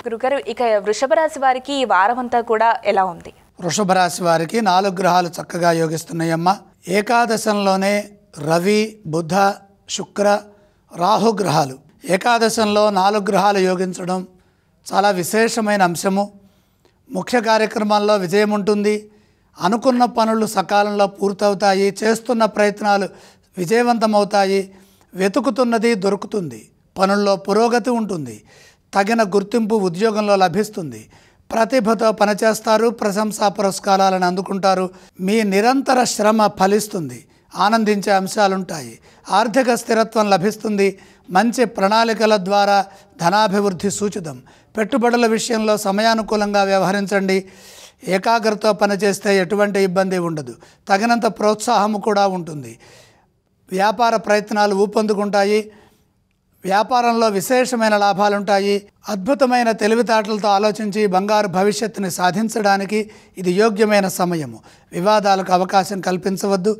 గురుగారు, ఇక వృషభ రాశి వారికి ఈ వారం అంతా కూడా ఎలా ఉంది? వృషభ రాశి వారికి 4 గ్రహాలు చక్కగా యోగిస్తున్నాయమ్మా. ఏకాదశంలోనే రవి, బుధ, శుక్ర, రాహు గ్రహాలు. ఏకాదశంలో 4 గ్రహాలు యోగించడం చాలా విశేషమైన అంశము. ముఖ్య కార్యక్రమాల్లో విజయం ఉంటుంది. అనుకున్న పనులు సకాలంలో పూర్తవుతాయి. చేస్తున్న ప్రయత్నాలు విజయవంతమవుతాయి. వెతుకుతున్నది దొరుకుతుంది. పనుల్లో పురోగతి ఉంటుంది. తగిన గుర్తింపు ఉద్యోగంలో లభిస్తుంది. ప్రతిభతో పనిచేస్తారు. ప్రశంసా పురస్కారాలను అందుకుంటారు. మీ నిరంతర శ్రమ ఫలిస్తుంది. ఆనందించే అంశాలుంటాయి. ఆర్థిక స్థిరత్వం లభిస్తుంది. మంచి ప్రణాళికల ద్వారా ధనాభివృద్ధి సూచితం. పెట్టుబడుల విషయంలో సమయానుకూలంగా వ్యవహరించండి. ఏకాగ్రతతో పనిచేస్తే ఎటువంటి ఇబ్బంది ఉండదు. తగినంత ప్రోత్సాహము కూడా ఉంటుంది. వ్యాపార ప్రయత్నాలు ఊపందుకుంటాయి. వ్యాపారంలో విశేషమైన లాభాలుంటాయి. అద్భుతమైన తెలివితేటలతో ఆలోచించి బంగారు భవిష్యత్తుని సాధించడానికి ఇది యోగ్యమైన సమయము. వివాదాలకు అవకాశం కల్పించవద్దు.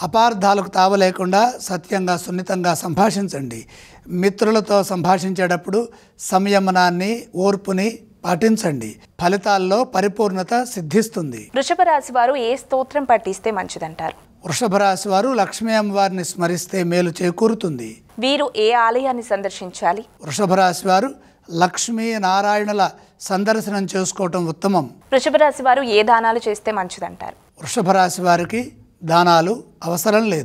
అపార్థాలకు తావలేకుండా సత్యంగా, సున్నితంగా సంభాషించండి. మిత్రులతో సంభాషించేటప్పుడు సంయమనాన్ని, ఓర్పుని పాటించండి. ఫలితాల్లో పరిపూర్ణత సిద్ధిస్తుంది. వృషభ రాశి వారు ఏ స్తోత్రం పఠిస్తే మంచిదంటారు? వృషభ రాశి వారు లక్ష్మీ అమ్మవారిని స్మరిస్తే మేలు చేకూరుతుంది. వీరు ఏ ఆలయాన్ని సందర్శించాలి? వృషభ రాశి వారు లక్ష్మీ నారాయణుల సందర్శనం చేసుకోవటం ఉత్తమం. వృషభ రాశి వారు ఏ దానాలు చేస్తే మంచిదంటారు? వృషభ రాశి వారికి దానాలు అవసరం లేదు.